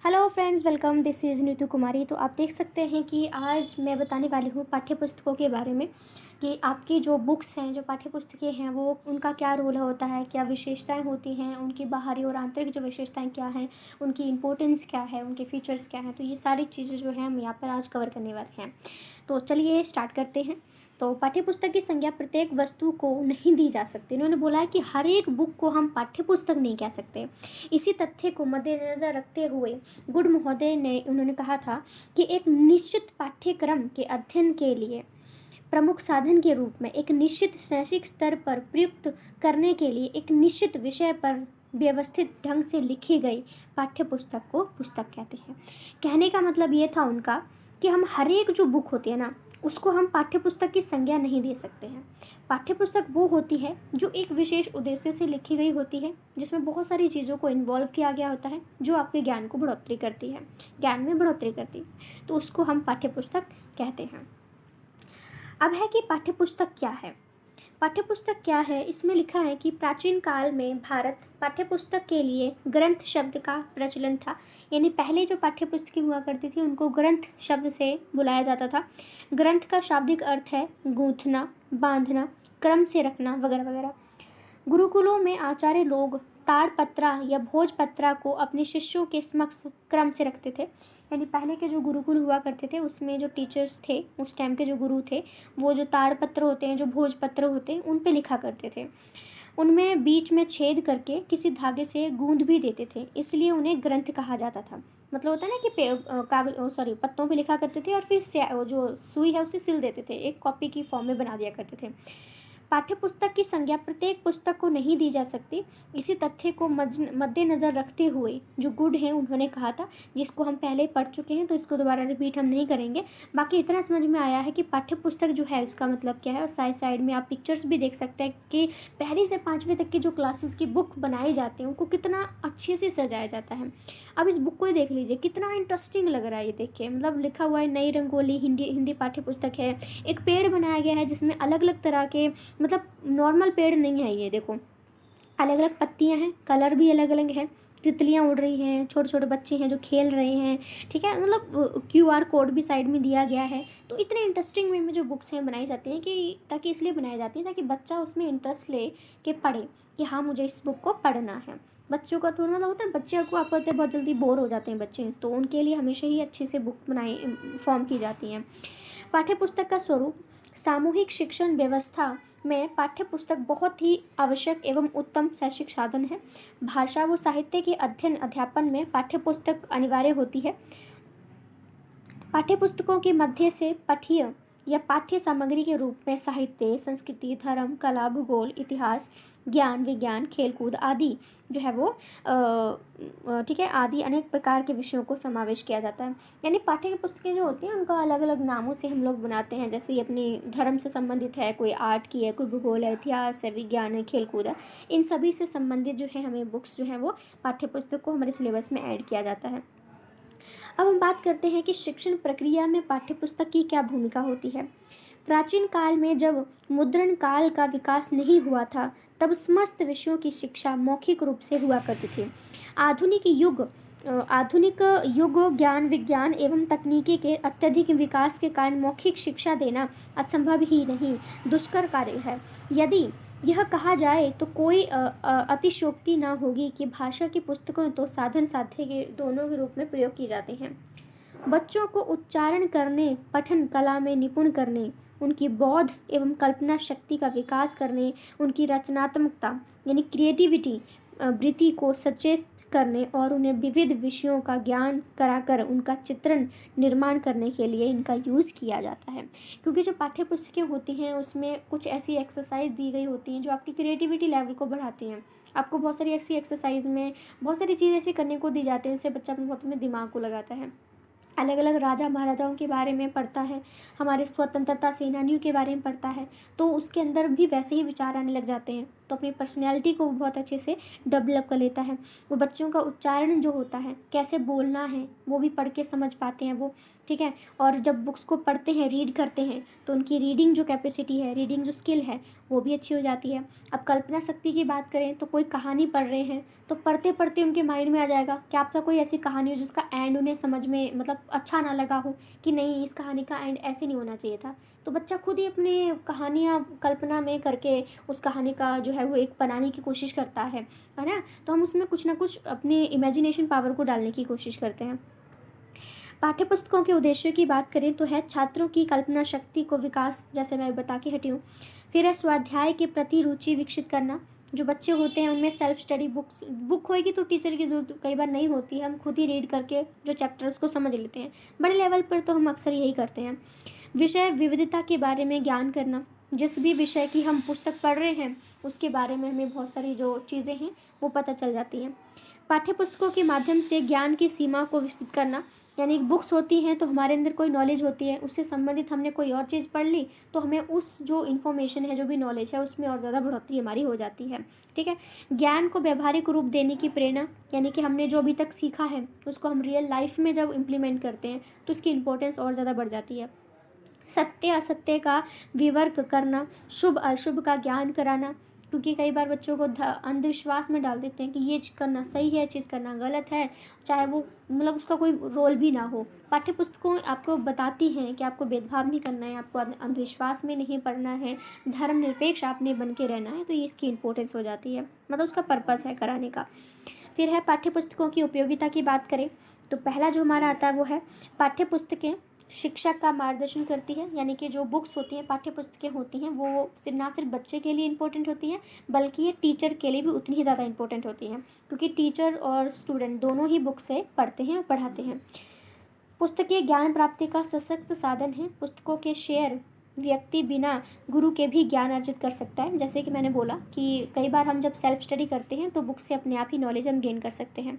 Hello friends, welcome. This is Neetu Kumari. तो आप देख सकते हैं कि आज मैं बताने वाली हूँ पाठ्य पुस्तकों के बारे में कि आपकी जो बुक्स हैं, जो पाठ्य पुस्तकें हैं, वो उनका क्या रोल होता है, क्या विशेषताएं होती हैं, उनकी बाहरी और आंतरिक जो विशेषताएं क्या हैं, उनकी इम्पोर्टेंस क्या है, उनके फीचर्स क्या हैं। तो ये सारी चीज़ें जो हैं हम यहाँ पर आज कवर करने वाले हैं। तो चलिए स्टार्ट करते हैं। तो पाठ्यपुस्तक की संज्ञा प्रत्येक वस्तु को नहीं दी जा सकती। इन्होंने बोला है कि हर एक बुक को हम पाठ्यपुस्तक नहीं कह सकते। इसी तथ्य को मद्देनज़र रखते हुए गुड महोदय ने उन्होंने कहा था कि एक निश्चित पाठ्यक्रम के अध्ययन के लिए प्रमुख साधन के रूप में एक निश्चित शैक्षिक स्तर पर प्रयुक्त करने के लिए एक निश्चित विषय पर व्यवस्थित ढंग से लिखी गई पाठ्यपुस्तक को पुस्तक कहते हैं। कहने का मतलब ये था उनका कि हम हर एक जो बुक होती है ना, उसको हम पाठ्यपुस्तक की संज्ञा नहीं दे सकते हैं। पाठ्यपुस्तक वो होती है जो एक विशेष उद्देश्य से लिखी गई होती है, जिसमें बहुत सारी चीज़ों को इन्वॉल्व किया गया होता है, जो आपके ज्ञान को बढ़ोतरी करती है, ज्ञान में बढ़ोतरी करती है। तो उसको हम पाठ्यपुस्तक कहते हैं। अब है कि पाठ्यपुस्तक क्या है। पाठ्यपुस्तक क्या है, इसमें लिखा है कि प्राचीन काल में भारत पाठ्यपुस्तक के लिए ग्रंथ शब्द का प्रचलन था। यानी पहले जो पाठ्यपुस्तकें हुआ करती थी उनको ग्रंथ शब्द से बुलाया जाता था। ग्रंथ का शाब्दिक अर्थ है गूंथना, बांधना, क्रम से रखना वगैरह वगैरह। गुरुकुलों में आचार्य लोग ताड़पत्रा या भोजपत्रा को अपने शिष्यों के समक्ष क्रम से रखते थे। यानी पहले के जो गुरुकुल हुआ करते थे उसमें जो टीचर्स थे, उस टाइम के जो गुरु थे, वो जो ताड़पत्र होते हैं, जो भोजपत्र होते हैं, उन पे लिखा करते थे। उनमें बीच में छेद करके किसी धागे से गूंद भी देते थे, इसलिए उन्हें ग्रंथ कहा जाता था। मतलब होता है ना कि कागज पत्तों पे लिखा करते थे और फिर जो सुई है उसे सिल देते थे, एक कॉपी की फॉर्म में बना दिया करते थे। पाठ्यपुस्तक की संज्ञा प्रत्येक पुस्तक को नहीं दी जा सकती। इसी तथ्य को मद्देनज़र रखते हुए जो गुड है उन्होंने कहा था, जिसको हम पहले पढ़ चुके हैं तो इसको दोबारा रिपीट हम नहीं करेंगे। बाकी इतना समझ में आया है कि पाठ्यपुस्तक जो है उसका मतलब क्या है। और साइड साइड में आप पिक्चर्स भी देख सकते हैं कि पहली से पाँचवीं तक की जो क्लासेस की बुक बनाई जाती हैं उनको कितना अच्छे से सजाया जाता है। अब इस बुक को ही देख लीजिए, कितना इंटरेस्टिंग लग रहा है ये देख के। मतलब लिखा हुआ है नई रंगोली, हिंदी हिंदी पाठ्यपुस्तक है। एक पेड़ बनाया गया है जिसमें अलग अलग तरह के, मतलब नॉर्मल पेड़ नहीं है ये, देखो अलग अलग पत्तियां हैं, कलर भी अलग अलग है, तितलियां उड़ रही हैं, छोटे छोटे बच्चे हैं जो खेल रहे हैं, ठीक है। मतलब QR कोड भी साइड में दिया गया है। तो इतने इंटरेस्टिंग वे में जो बुक्स हैं बनाई जाती हैं कि ताकि इसलिए बनाई जाती हैं ताकि बच्चा उसमें इंटरेस्ट ले के पढ़े कि हाँ मुझे इस बुक को पढ़ना है। बच्चों का थोड़ा मतलब होता है, बच्चे को आप होते हैं बहुत जल्दी बोर हो जाते हैं बच्चे, तो उनके लिए हमेशा ही अच्छी से बुक बनाई फॉर्म की जाती हैं। पाठ्यपुस्तक का स्वरूप। सामूहिक शिक्षण व्यवस्था में पाठ्यपुस्तक बहुत ही आवश्यक एवं उत्तम शैक्षिक साधन है। भाषा व साहित्य के अध्ययन अध्यापन में पाठ्यपुस्तक अनिवार्य होती है। पाठ्यपुस्तकों के मध्य से पठ्य या पाठ्य सामग्री के रूप में साहित्य, संस्कृति, धर्म, कला, भूगोल, इतिहास, ज्ञान, विज्ञान, खेलकूद आदि जो है वो ठीक है, आदि अनेक प्रकार के विषयों को समावेश किया जाता है। यानी पाठ्य पुस्तकें जो होती हैं उनका अलग अलग नामों से हम लोग बनाते हैं। जैसे ये अपनी धर्म से संबंधित है, कोई आर्ट की है, कोई भूगोल है, इतिहास है, विज्ञान है, खेलकूद है। इन सभी से संबंधित जो है हमें बुक्स जो हैं वो पाठ्य पुस्तक को हमारे सिलेबस में ऐड किया जाता है। अब हम बात करते हैं कि शिक्षण प्रक्रिया में पाठ्यपुस्तक की क्या भूमिका होती है। प्राचीन काल में जब मुद्रण काल का विकास नहीं हुआ था, तब समस्त विषयों की शिक्षा मौखिक रूप से हुआ करती थी। आधुनिक युग ज्ञान, विज्ञान एवं तकनीकी के अत्यधिक विकास के कारण मौखिक शिक्षा देना असंभव ही नहीं, दुष्कर कार्य है। यदि यह कहा जाए तो कोई अतिशयोक्ति ना होगी कि भाषा की पुस्तकों तो साधन साध्य के दोनों के रूप में प्रयोग की जाती हैं। बच्चों को उच्चारण करने, पठन कला में निपुण करने, उनकी बौद्ध एवं कल्पना शक्ति का विकास करने, उनकी रचनात्मकता यानी क्रिएटिविटी वृत्ति को सचेत करने और उन्हें विविध विषयों का ज्ञान कराकर उनका चित्रण निर्माण करने के लिए इनका यूज़ किया जाता है। क्योंकि जो पाठ्य पुस्तकें होती हैं उसमें कुछ ऐसी एक्सरसाइज दी गई होती हैं जो आपकी क्रिएटिविटी लेवल को बढ़ाती हैं। आपको बहुत सारी ऐसी एक्सरसाइज में बहुत सारी चीज़ ऐसी करने को दी जाती हैं जिससे बच्चा अपने दिमाग को लगाता है। अलग अलग राजा महाराजाओं के बारे में पढ़ता है, हमारे स्वतंत्रता सेनानियों के बारे में पढ़ता है, तो उसके अंदर भी वैसे ही विचार आने लग जाते हैं। तो अपनी पर्सनैलिटी को बहुत अच्छे से डेवलप कर लेता है। वो बच्चों का उच्चारण जो होता है, कैसे बोलना है, वो भी पढ़ के समझ पाते हैं वो, ठीक है। और जब बुक्स को पढ़ते हैं, रीड करते हैं, तो उनकी रीडिंग जो कैपेसिटी है, रीडिंग जो स्किल है, वो भी अच्छी हो जाती है। अब कल्पना शक्ति की बात करें तो कोई कहानी पढ़ रहे हैं तो पढ़ते पढ़ते उनके माइंड में आ जाएगा। क्या पता कोई ऐसी कहानी हो जिसका एंड उन्हें समझ में मतलब अच्छा ना लगा हो कि नहीं, इस कहानी का एंड ऐसे नहीं होना चाहिए था, तो बच्चा खुद ही अपनी कहानियाँ कल्पना में करके उस कहानी का जो है वो एक बनाने की कोशिश करता है ना। तो हम उसमें कुछ ना कुछ अपनी इमेजिनेशन पावर को डालने की कोशिश करते हैं। पाठ्यपुस्तकों के उद्देश्यों की बात करें तो है छात्रों की कल्पना शक्ति को विकास, जैसे मैं बता के हटी हूँ। फिर है स्वाध्याय के प्रति रुचि विकसित करना। जो बच्चे होते हैं उनमें सेल्फ स्टडी बुक होएगी तो टीचर की ज़रूरत कई बार नहीं होती है, हम खुद ही रीड करके जो चैप्टर उसको समझ लेते हैं। बड़े लेवल पर तो हम अक्सर यही करते हैं। विषय विविधता के बारे में ज्ञान करना। जिस भी विषय की हम पुस्तक पढ़ रहे हैं उसके बारे में हमें बहुत सारी जो चीज़ें हैं वो पता चल जाती हैं। पाठ्यपुस्तकों के माध्यम से ज्ञान की सीमा को विकसित करना, यानी बुक्स होती हैं तो हमारे अंदर कोई नॉलेज होती है, उससे संबंधित हमने कोई और चीज़ पढ़ ली तो हमें उस जो इन्फॉर्मेशन है, जो भी नॉलेज है, उसमें और ज़्यादा बढ़ोतरी हमारी हो जाती है। ठीक है। ज्ञान को व्यवहारिक रूप देने की प्रेरणा, यानी कि हमने जो अभी तक सीखा है उसको हम रियल लाइफ में जब इम्प्लीमेंट करते हैं तो उसकी इम्पोर्टेंस और ज़्यादा बढ़ जाती है। सत्य असत्य का विवर्क करना, शुभ अशुभ का ज्ञान कराना, क्योंकि कई बार बच्चों को अंधविश्वास में डाल देते हैं कि ये चीज़ करना सही है, चीज़ करना गलत है, चाहे वो मतलब उसका कोई रोल भी ना हो। पाठ्य पुस्तकों आपको बताती हैं कि आपको भेदभाव नहीं करना है, आपको अंधविश्वास में नहीं पढ़ना है, धर्मनिरपेक्ष आपने बन के रहना है, तो ये इसकी इम्पोर्टेंस हो जाती है, मतलब उसका पर्पज़ है कराने का। फिर है पाठ्य पुस्तकों की उपयोगिता की बात करें तो पहला जो हमारा आता है वो है पाठ्य पुस्तकें शिक्षक का मार्गदर्शन करती है, यानी कि जो बुक्स होती हैं, पाठ्य पुस्तकें होती हैं, वो ना सिर्फ बच्चे के लिए इम्पोर्टेंट होती हैं बल्कि ये टीचर के लिए भी उतनी ही ज़्यादा इम्पोर्टेंट होती हैं, क्योंकि टीचर और स्टूडेंट दोनों ही बुक से पढ़ते हैं और पढ़ाते हैं। पुस्तकें ज्ञान प्राप्ति का सशक्त साधन है। पुस्तकों के शेयर व्यक्ति बिना गुरु के भी ज्ञान अर्जित कर सकता है। जैसे कि मैंने बोला कि कई बार हम जब सेल्फ स्टडी करते हैं तो बुक से अपने आप ही नॉलेज हम गेन कर सकते हैं।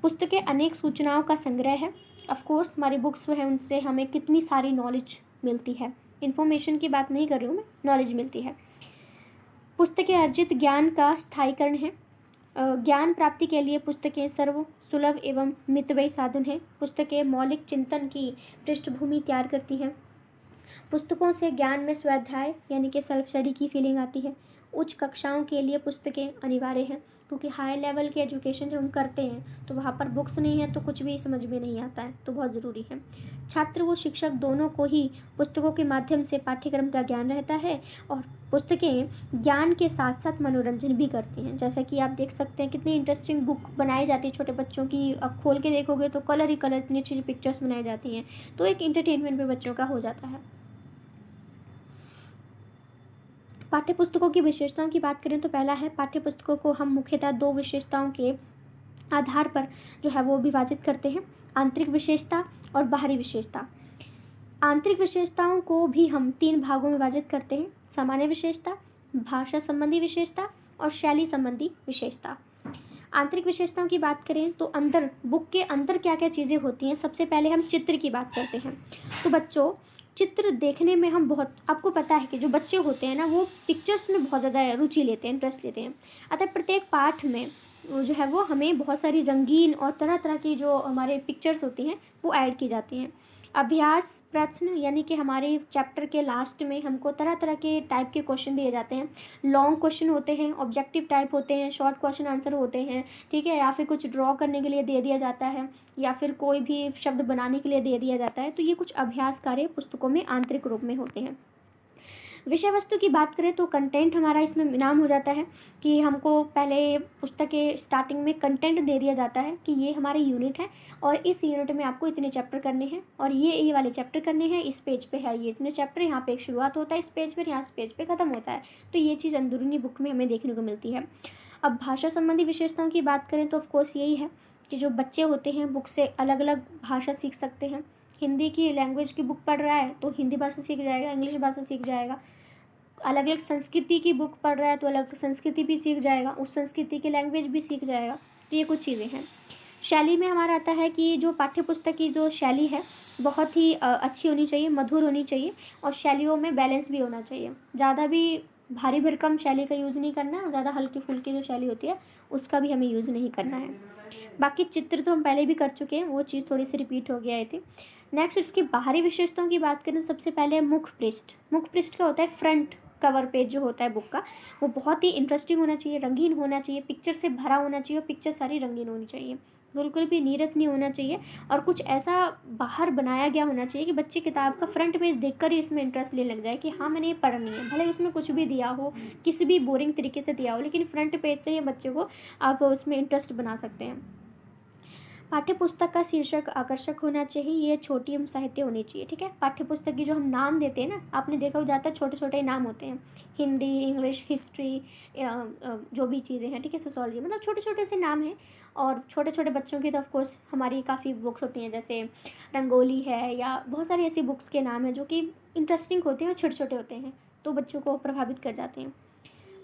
पुस्तकें अनेक सूचनाओं का संग्रह है। ऑफ कोर्स हमारी बुक्स जो है उनसे हमें कितनी सारी नॉलेज मिलती है, इन्फॉर्मेशन की बात नहीं कर रही हूँ मैं, नॉलेज मिलती है। पुस्तकें अर्जित ज्ञान का स्थायीकरण है। ज्ञान प्राप्ति के लिए पुस्तकें सर्व सुलभ एवं मितव्ययी साधन है। पुस्तकें मौलिक चिंतन की पृष्ठभूमि तैयार करती हैं। पुस्तकों से ज्ञान में स्वाध्याय यानी कि सेल्फ स्टडी की फीलिंग आती है। उच्च कक्षाओं के लिए पुस्तकें अनिवार्य हैं, क्योंकि हाई लेवल के एजुकेशन जब हम करते हैं तो वहाँ पर बुक्स नहीं है तो कुछ भी समझ में नहीं आता है, तो बहुत ज़रूरी है। छात्र व शिक्षक दोनों को ही पुस्तकों के माध्यम से पाठ्यक्रम का ज्ञान रहता है, और पुस्तकें ज्ञान के साथ साथ मनोरंजन भी करती हैं। जैसा कि आप देख सकते हैं कितनी इंटरेस्टिंग बुक बनाई जाती है छोटे बच्चों की, अब खोल के देखोगे तो कलर ही कलर, इतनी अच्छी पिक्चर्स बनाई जाती हैं, तो एक इंटरटेनमेंट भी बच्चों का हो जाता है। पाठ्य पुस्तकों की विशेषताओं की बात करें तो पहला है पाठ्य पुस्तकों को हम मुख्यतः दो विशेषताओं के आधार पर जो है वो विभाजित करते हैं, आंतरिक विशेषता और बाहरी विशेषता। आंतरिक विशेषताओं को भी हम तीन भागों में विभाजित करते हैं, सामान्य विशेषता, भाषा संबंधी विशेषता और शैली संबंधी विशेषता। आंतरिक विशेषताओं की बात करें तो अंदर बुक के अंदर क्या क्या चीज़ें होती हैं। सबसे पहले हम चित्र की बात करते हैं। तो बच्चों, चित्र देखने में हम बहुत, आपको पता है कि जो बच्चे होते हैं ना वो पिक्चर्स में बहुत ज़्यादा रुचि लेते हैं, इंटरेस्ट लेते हैं। अतः प्रत्येक पाठ में जो है वो हमें बहुत सारी रंगीन और तरह तरह की जो हमारे पिक्चर्स होती हैं वो ऐड की जाती हैं। अभ्यास प्रश्न, यानी कि हमारे चैप्टर के लास्ट में हमको तरह तरह के टाइप के क्वेश्चन दिए जाते हैं। लॉन्ग क्वेश्चन होते हैं, ऑब्जेक्टिव टाइप होते हैं, शॉर्ट क्वेश्चन आंसर होते हैं, ठीक है, या फिर कुछ ड्रॉ करने के लिए दे दिया जाता है, या फिर कोई भी शब्द बनाने के लिए दे दिया जाता है। तो ये कुछ अभ्यास कार्य पुस्तकों में आंतरिक रूप में होते हैं। विषय वस्तु की बात करें तो कंटेंट हमारा इसमें नाम हो जाता है कि हमको पहले पुस्तक के स्टार्टिंग में कंटेंट दे दिया जाता है कि ये हमारी यूनिट है और इस यूनिट में आपको इतने चैप्टर करने हैं और ये वाले चैप्टर करने हैं, इस पेज पे है ये इतने चैप्टर, यहाँ पे एक शुरुआत होता है इस पेज पर, यहाँ इस पेज पे ख़त्म होता है। तो ये चीज़ अंदरूनी बुक में हमें देखने को मिलती है। अब भाषा संबंधी विशेषताओं की बात करें तो ऑफकोर्स यही है कि जो बच्चे होते हैं बुक से अलग अलग भाषा सीख सकते हैं। हिंदी की लैंग्वेज की बुक पढ़ रहा है तो हिंदी भाषा सीख जाएगा, इंग्लिश भाषा सीख जाएगा। अलग अलग संस्कृति की बुक पढ़ रहा है तो अलग संस्कृति भी सीख जाएगा, उस संस्कृति की लैंग्वेज भी सीख जाएगा। तो ये कुछ चीज़ें हैं। शैली में हमारा आता है कि जो पाठ्य पुस्तक की जो शैली है बहुत ही अच्छी होनी चाहिए, मधुर होनी चाहिए, और शैलियों में बैलेंस भी होना चाहिए। ज़्यादा भी भारी भरकम शैली का यूज़ नहीं करना है, ज़्यादा हल्की फुल्की जो शैली होती है उसका भी हमें यूज़ नहीं करना है। बाकी चित्र तो हम पहले भी कर चुके हैं, वो चीज़ थोड़ी सी रिपीट हो गया है थी। नेक्स्ट इसकी बाहरी विशेषताओं की बात करें तो सबसे पहले मुख पृष्ठ। मुख पृष्ठ का होता है फ्रंट कवर पेज जो होता है बुक का, वो बहुत ही इंटरेस्टिंग होना चाहिए, रंगीन होना चाहिए, पिक्चर से भरा होना चाहिए, और पिक्चर सारी रंगीन होनी चाहिए, बिल्कुल भी नीरस नहीं होना चाहिए। और कुछ ऐसा बाहर बनाया गया होना चाहिए कि बच्चे किताब का फ्रंट पेज देखकर ही इसमें इंटरेस्ट लेने लग जाए कि हाँ मैंने ये पढ़नी है, भले उसमें कुछ भी दिया हो, किसी भी बोरिंग तरीके से दिया हो, लेकिन फ्रंट पेज से ही बच्चे को आप उसमें इंटरेस्ट बना सकते हैं। पाठ्य पुस्तक का शीर्षक आकर्षक होना चाहिए, ये छोटी एवं साहित्य होनी चाहिए, ठीक है। पाठ्य पुस्तक की जो हम नाम देते हैं ना, आपने देखा हो ज़्यादातर छोटे छोटे नाम होते हैं, हिंदी, इंग्लिश, हिस्ट्री, जो भी चीज़ें हैं, ठीक है, सोशोलॉजी, मतलब छोटे छोटे से नाम हैं। और छोटे छोटे बच्चों की तो ऑफकोर्स हमारी काफ़ी बुक्स होती हैं, जैसे रंगोली है, या बहुत सारी ऐसी बुक्स के नाम हैं जो कि इंटरेस्टिंग होते हैं और छोटे छोटे होते हैं, तो बच्चों को प्रभावित कर जाते हैं।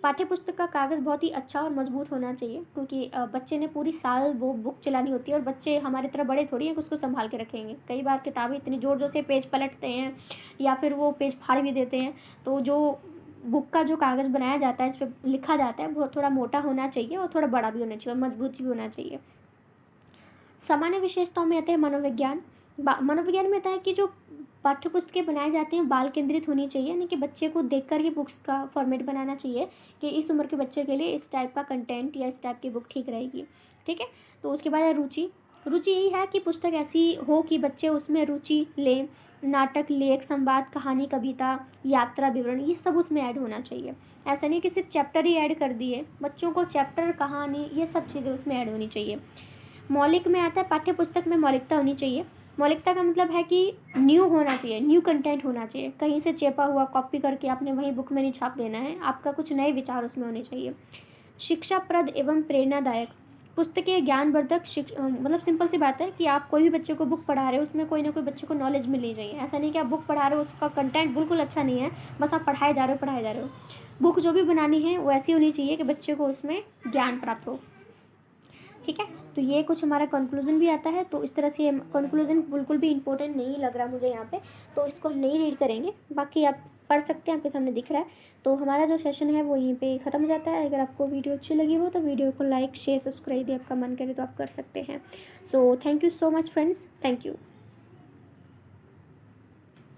पाठ्य पुस्तक का कागज़ बहुत ही अच्छा और मजबूत होना चाहिए, क्योंकि बच्चे ने पूरी साल वो बुक चलानी होती है, और बच्चे हमारी तरह बड़े थोड़ी हैं कि उसको संभाल के रखेंगे। कई बार किताबें इतनी ज़ोर ज़ोर से पेज पलटते हैं, या फिर वो पेज फाड़ भी देते हैं। तो जो बुक का जो कागज़ बनाया जाता है, इस पर लिखा जाता है, वो थोड़ा मोटा होना चाहिए, और थोड़ा बड़ा भी होना चाहिए, और मजबूत भी होना चाहिए। सामान्य विशेषताओं में आते हैं मनोविज्ञान। मनोविज्ञान में आता है कि जो पाठ्य पुस्तकें बनाए जाते हैं बाल केंद्रित होनी चाहिए, यानी कि बच्चे को देखकर ये बुक्स का फॉर्मेट बनाना चाहिए कि इस उम्र के बच्चे के लिए इस टाइप का कंटेंट या इस टाइप की बुक ठीक रहेगी, ठीक है। तो उसके बाद है रुचि। रुचि यही है कि पुस्तक ऐसी हो कि बच्चे उसमें रुचि लें। नाटक, लेख, संवाद, कहानी, कविता, यात्रा विवरण, ये सब उसमें ऐड होना चाहिए। ऐसा नहीं कि सिर्फ चैप्टर ही ऐड कर दिए, बच्चों को चैप्टर, कहानी, ये सब चीज़ें उसमें ऐड होनी चाहिए। मौलिक में आता है, पाठ्य पुस्तक में मौलिकता होनी चाहिए। मौलिकता का मतलब है कि न्यू होना चाहिए, न्यू कंटेंट होना चाहिए, कहीं से चेपा हुआ कॉपी करके आपने वही बुक में नहीं छाप देना है, आपका कुछ नए विचार उसमें होने चाहिए। शिक्षाप्रद एवं प्रेरणादायक पुस्तकें ज्ञानवर्धक मतलब सिंपल सी बात है कि आप कोई भी बच्चे को बुक पढ़ा रहे हो, उसमें कोई ना कोई बच्चे को नॉलेज मिलनी चाहिए। ऐसा नहीं कि आप बुक पढ़ा रहे हो, उसका कंटेंट बिल्कुल अच्छा नहीं है, बस आप पढ़ाए जा रहे हो। बुक जो भी बनानी है वो ऐसी होनी चाहिए कि बच्चे को उसमें ज्ञान प्राप्त हो, ठीक है। तो ये कुछ हमारा कंक्लूजन भी आता है, तो इस तरह से कंक्लूजन बिल्कुल भी इंपॉर्टेंट नहीं लग रहा मुझे यहाँ पे, तो इसको हम नहीं रीड करेंगे, बाकी आप पढ़ सकते हैं, आपके सामने दिख रहा है। तो हमारा जो सेशन है वो यहीं पे ख़त्म हो जाता है। अगर आपको वीडियो अच्छी लगी हो तो वीडियो को लाइक, शेयर, सब्सक्राइब, आपका मन करे तो आप कर सकते हैं। So thank you so much friends, thank you.